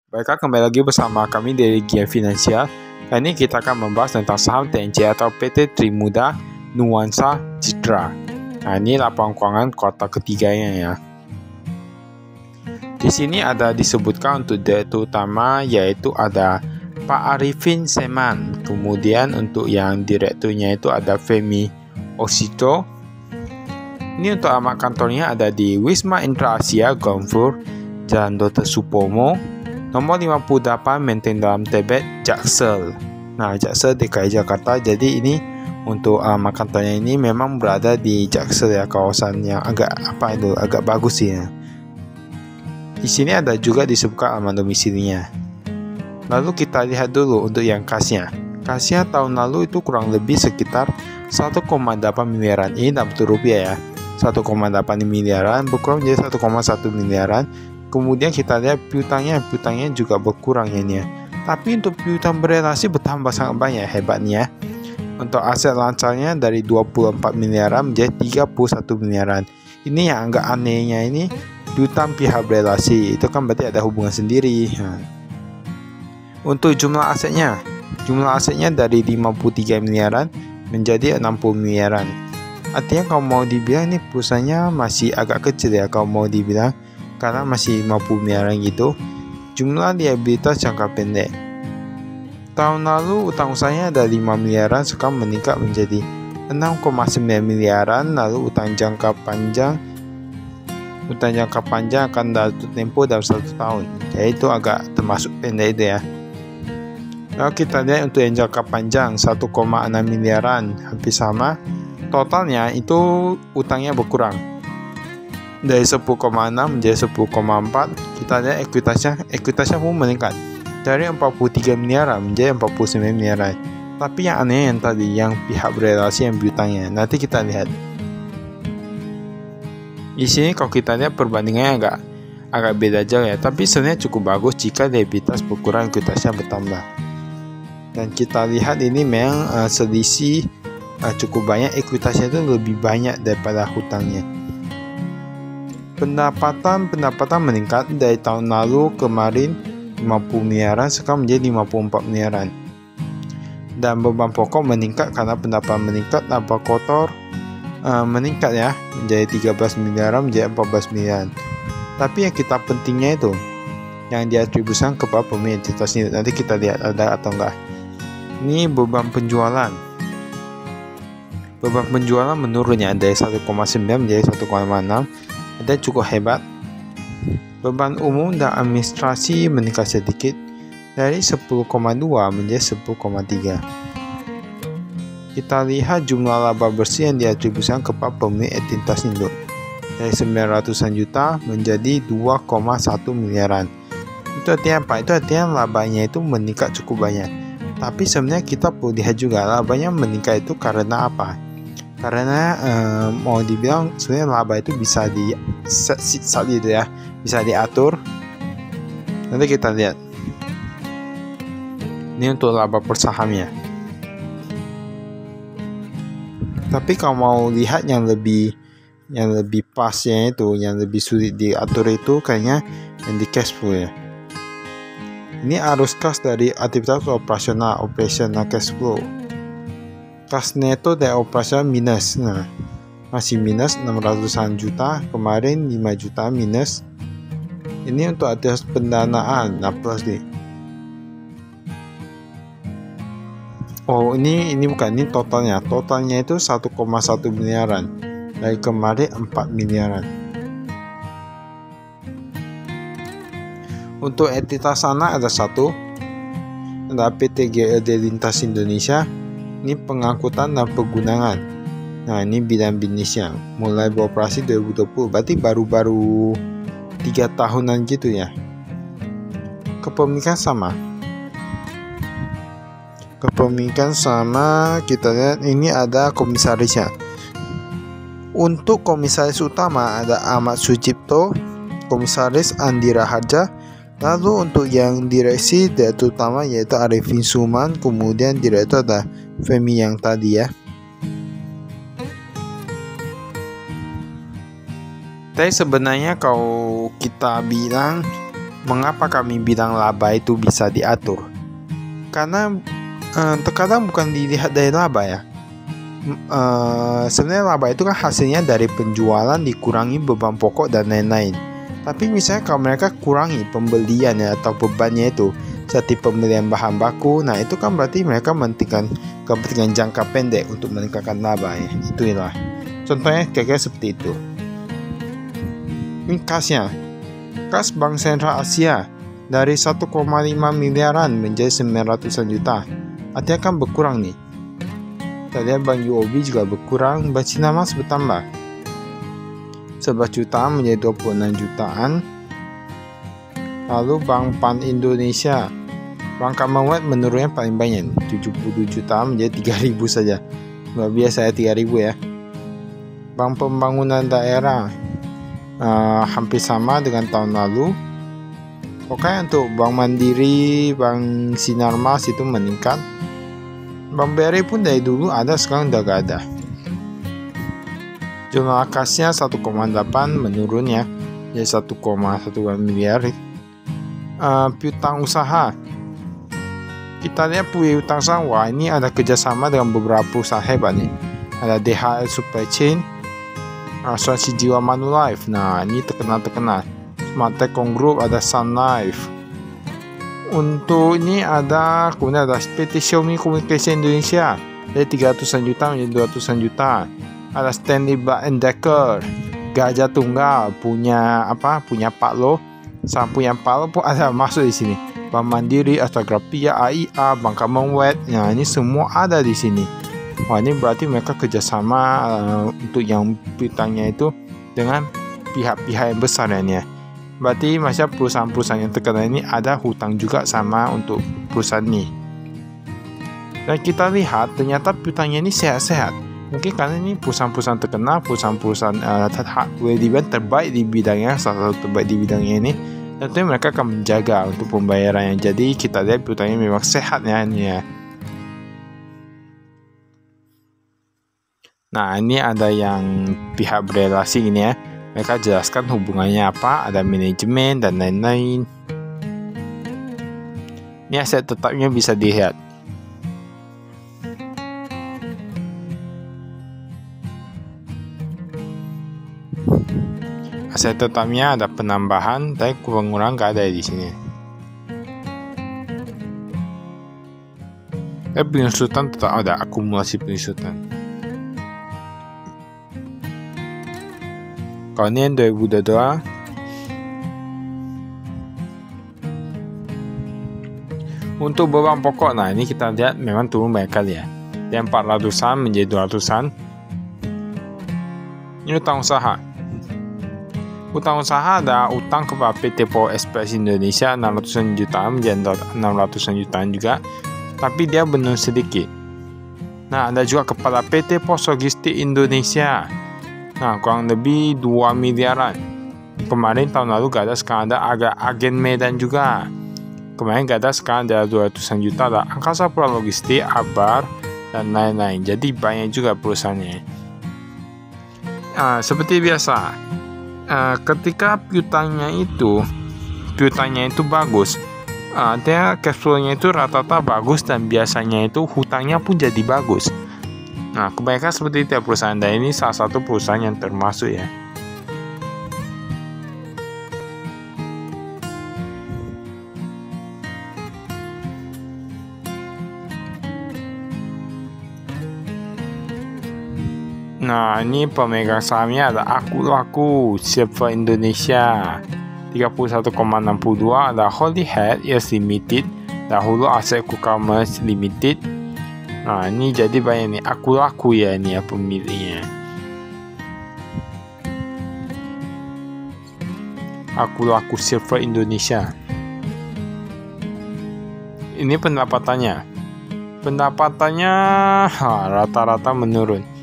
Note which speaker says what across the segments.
Speaker 1: Baiklah, kembali lagi bersama kami dari Gia Finansial. Kali ini kita akan membahas tentang saham TNC atau PT Trimuda Nuansa Citra. Nah, ini laporan keuangan kuartal ketiganya ya. Di sini ada disebutkan untuk direktur utama yaitu ada Pak Arifin Seman. Kemudian untuk yang direkturnya itu ada Femi Osito. Ini untuk alamat kantornya ada di Wisma Intra Asia, Gonfur, Jalan Dr. Supomo, nomor 58, Menteng Dalam Tebet, Jaksel. Nah, Jaksel DKI Jakarta. Jadi ini untuk alamat kantornya ini memang berada di Jaksel ya, kawasan yang agak bagus sih ya. Di sini ada juga disebutkan alamat domisilinya. Lalu kita lihat dulu untuk yang kasnya. Kasnya tahun lalu itu kurang lebih sekitar 1,8 miliaran. Ini dalam bentuk rupiah ya. 1,8 miliaran berkurang jadi 1,1 miliaran. Kemudian kita lihat piutangnya juga berkurang ya nih ya. Tapi untuk piutang berelasi bertambah sangat banyak, hebatnya. Untuk aset lancarnya dari 24 miliaran menjadi 31 miliaran. Ini yang agak anehnya ini piutang pihak berelasi itu kan berarti ada hubungan sendiri. Untuk jumlah asetnya dari 53 miliaran menjadi 60 miliaran. Artinya kalau mau dibilang ini perusahaannya masih agak kecil ya kalau mau dibilang, karena masih 50 miliaran gitu. Jumlah liabilitas jangka pendek, tahun lalu utang usahanya ada 5 miliaran, sekarang meningkat menjadi 6,9 miliaran. Lalu utang jangka panjang akan jatuh tempo dalam 1 tahun, yaitu agak termasuk pendek itu ya. Lalu kita lihat untuk yang jangka panjang 1,6 miliaran, hampir sama. Totalnya itu utangnya berkurang dari 10,6 menjadi 10,4. Kita lihat ekuitasnya pun meningkat dari 43 miliaran menjadi 49 miliaran. Tapi yang aneh yang tadi, yang pihak berelasi yang piutangnya. Nanti kita lihat. Di sini kalau kita lihat perbandingannya agak beda jauh ya. Tapi sebenarnya cukup bagus jika liabilitas berkurang, ekuitasnya bertambah. Dan kita lihat ini memang selisih cukup banyak, ekuitasnya itu lebih banyak daripada hutangnya. Pendapatan meningkat dari tahun lalu kemarin 50 miliaran, sekarang menjadi 54 miliaran. Dan beban pokok meningkat karena pendapatan meningkat, laba kotor meningkat ya, menjadi 13 miliaran menjadi 14 miliaran. Tapi yang kita pentingnya itu yang diatribusikan kepada pemilik entitas ini. Nanti kita lihat ada atau enggak. Ini beban penjualan menurunnya dari 1,9 menjadi 1,6. Ada cukup hebat. Beban umum dan administrasi meningkat sedikit dari 10,2 menjadi 10,3. Kita lihat jumlah laba bersih yang diatribusikan kepada pemilik entitas induk dari 900-an juta menjadi 2,1 miliaran. Itu artinya apa? Itu artinya labanya itu meningkat cukup banyak. Tapi sebenarnya kita perlu lihat juga labanya meningkat itu karena apa? Karena mau dibilang sebenarnya laba itu bisa di set gitu ya, bisa diatur. Nanti kita lihat. Ini untuk laba per sahamnya. Tapi kalau mau lihat yang lebih pasnya itu, yang lebih sulit diatur itu kayaknya yang di cash flow ya. Ini arus kas dari aktivitas operasional cash flow. Kas neto dari operasional minus. Nah, masih minus 600-an juta, kemarin 5 juta minus. Ini untuk aktivitas pendanaan, nah plus nih. Oh, ini bukan, ini totalnya. Totalnya itu 1,1 miliaran. Dari kemarin 4 miliaran. Untuk entitas anak ada satu. Ada PT GLD Lintas Indonesia. Ini pengangkutan dan penggunaan. Nah, ini bidang bisnisnya. Mulai beroperasi 2020. Berarti baru 3 tahunan gitu ya. Kepemilikan sama. Kita lihat ini ada komisarisnya. Untuk komisaris utama ada Ahmad Sucipto, komisaris Andi Raharja. Lalu untuk yang direksi direktur utama yaitu Arifin Suman, kemudian direktur ada Femi yang tadi ya. Tapi sebenarnya kalau kita bilang Mengapa kami bilang laba itu bisa diatur? Karena terkadang bukan dilihat dari laba ya. Sebenarnya laba itu kan hasilnya dari penjualan dikurangi beban pokok dan lain-lain. Tapi misalnya kalau mereka kurangi pembelian ya, atau bebannya itu seperti pembelian bahan baku, nah itu kan berarti mereka mentingkan kepentingan jangka pendek untuk meningkatkan laba ya. Itulah contohnya kira-kira seperti itu. Ini kasnya, kas Bank Sentral Asia dari 1,5 miliaran menjadi 900-an juta, artinya kan berkurang nih. Kita lihat Bank UOB juga berkurang, Bank Sinarmas bertambah 11 jutaan menjadi 26 jutaan. Lalu Bank Pan Indonesia, Bank Commonwealth menurunnya paling banyak, 70 jutaan menjadi 3.000 saja. Luar biasa ya, 3.000 ya. Bank Pembangunan Daerah hampir sama dengan tahun lalu. Pokoknya untuk Bank Mandiri, Bank Sinarmas itu meningkat. Bank BRI pun dari dulu ada, sekarang udah gak ada. Jumlah kasnya 1,8 menurun ya, jadi 1,1 miliar. Piutang usaha, kita lihat piutang usaha, wah ini ada kerjasama dengan beberapa perusahaan hebat nih. Ada DHL Supply Chain, Asuransi Jiwa Manulife, nah ini terkenal. Smartecom Group, ada Sun Life. Untuk ini ada, kemudian ada PT Xiaomi Communication Indonesia dari 300-an juta menjadi 200-an juta. Ada Stanley Black & Decker, Gajah Tunggal, punya Pak Lo, sama punya Pak Lo pun ada masuk di sini. Bank Mandiri, Astagrapia, AIA, Bank Commonwealth, nah ini semua ada di sini. Wah ini berarti mereka kerjasama untuk yang piutangnya itu dengan pihak-pihak yang besar ya. Berarti masih perusahaan-perusahaan yang terkenal ini ada hutang juga sama untuk perusahaan ini. Dan kita lihat ternyata piutangnya ini sehat-sehat. Mungkin karena ini perusahaan-perusahaan terkenal, perusahaan-perusahaan terbaik di bidangnya, salah satu terbaik di bidangnya ini. Tentunya mereka akan menjaga untuk pembayarannya. Jadi kita lihat piutangnya memang sehat ya ini ya. Nah ini ada yang pihak berelasi ini ya. Mereka jelaskan hubungannya apa, ada manajemen dan lain-lain. Ini aset tetapnya bisa dilihat. Aset tetapnya ada penambahan, tapi pengurangan nggak ada di sini. Tapi penyusutan tetap ada, akumulasi penyusutan. Kalau ini yang 2022, untuk beban pokok, nah ini kita lihat memang turun banyak kali ya. Yang 400-an menjadi 200-an. Ini utang usaha. Utang usaha ada utang kepada PT Power Express Indonesia 600-an jutaan menjadi 600-an jutaan juga, tapi dia benar sedikit. Nah ada juga kepada PT Pos Logistik Indonesia, nah kurang lebih 2 miliaran. Kemarin tahun lalu gak ada, sekarang ada Agen Medan juga. Kemarin gak ada, sekarang ada 200-an juta. Ada Angkasa Pura Logistik, Abar, dan lain-lain. Jadi banyak juga perusahaannya. Seperti biasa, ketika piutangnya itu bagus, artinya cash flow-nya itu rata-rata bagus, dan biasanya itu hutangnya pun jadi bagus. Nah, kebanyakan seperti itu ya perusahaan, dan ini salah satu perusahaan yang termasuk ya. Nah, ini pemegang sahamnya ada Aku Silver Indonesia 31,62, ada Holy Head Yes Limited, dahulu Aset Commerce Limited. Nah, ini jadi banyak nih Aku ya ini ya pemiliknya. Aku Silver Indonesia. Ini pendapatannya rata-rata menurun.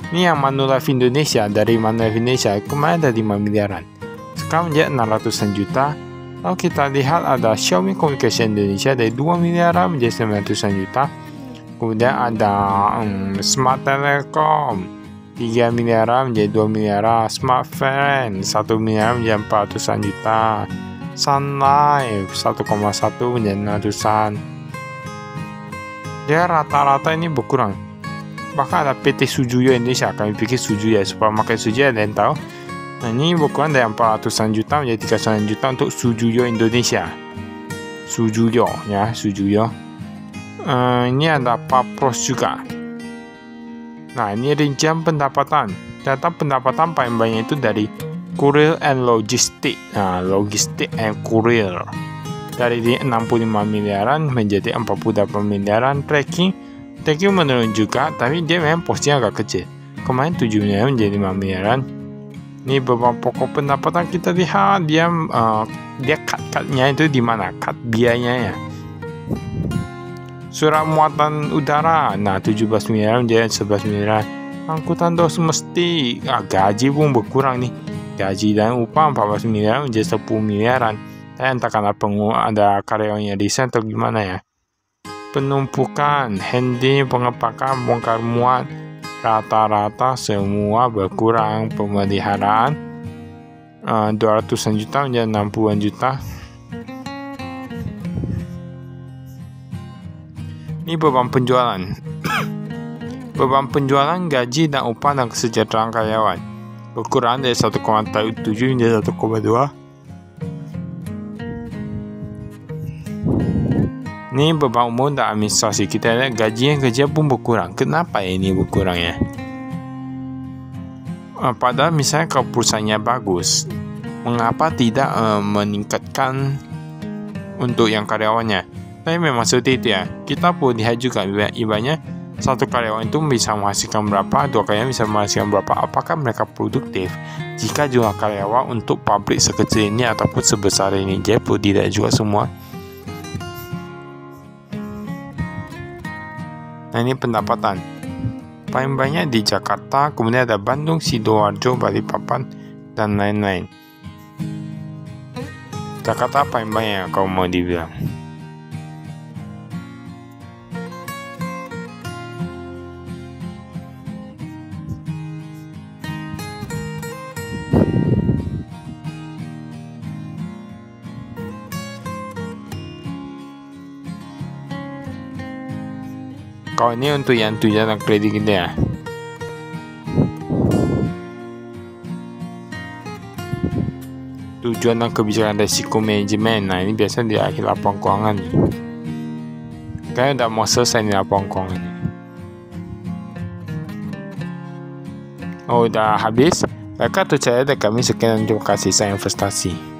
Speaker 1: Ini yang Manulife Indonesia, dari Manulife Indonesia kemarin ada 5 miliaran, sekarang menjadi 600-an juta. Lalu kita lihat ada Xiaomi Communication Indonesia dari 2 miliaran menjadi 900-an juta. Kemudian ada Smart Telecom 3 miliaran menjadi 2 miliaran. Smartfren 1 miliar menjadi 400-an juta. Sun Life 1,1 menjadi 600-an. Dia rata-rata ini berkurang. Bahkan ada PT Sujuyo Indonesia, kami pikir Sujuyo ya, supermarket Sujuyo ada yang tahu. Nah, ini berkurang dari 400-an juta menjadi 300-an juta untuk Sujuyo Indonesia. Sujuyo ya, Sujuyo. Ini ada Papros juga. Nah, ini rincian pendapatan. Data pendapatan paling banyak itu dari Courier and Logistik. Nah, Logistik and Courier. Dari 65 miliaran menjadi 48 miliaran. Tracking menurun juga, tapi dia memang posnya agak kecil. Kemarin 7 miliaran menjadi 5 miliaran. Ini beberapa pokok pendapatan kita lihat dia cut-cutnya itu di mana? Cut biayanya ya. Surat muatan udara, nah 17 miliar menjadi 11 miliar. Angkutan domestik, gaji pun berkurang nih. Gaji dan upah 14 miliar menjadi 10 miliaran. Saya entah karena ada karyawannya desain atau gimana ya. Penumpukan, handling, pengepakan, bongkar muat, rata-rata semua berkurang. Pemeliharaan 200-an juta menjadi 60-an juta. Ini beban penjualan. Beban penjualan, gaji dan upah dan kesejahteraan karyawan berkurang dari 1,7 menjadi 1,2. Ini beban umum dan administrasi. Kita lihat gaji pun berkurang. Kenapa ini berkurang ya? Padahal misalnya kalau perusahaannya bagus, mengapa tidak meningkatkan untuk yang karyawannya? Tapi memang seperti itu ya. Kita pun lihat juga ibaratnya satu karyawan itu bisa menghasilkan berapa, 2 karyawan bisa menghasilkan berapa. Apakah mereka produktif jika jumlah karyawan untuk pabrik sekecil ini ataupun sebesar ini? Jadi perlu tidak juga semua. Nah, ini pendapatan paling banyak di Jakarta, kemudian ada Bandung, Sidoarjo, Balikpapan, dan lain-lain. Jakarta paling banyak kalau mau dibilang. Kalau ini untuk yang tujuan kredit kita ya. Tujuan dan kebijakan risiko manajemen. Nah, ini biasa di akhir laporan keuangan nih. Kayaknya udah mau selesai nih laporan keuangan. Oh, udah habis. Mereka percaya dan kami sekian, terima kasih, saya investasi.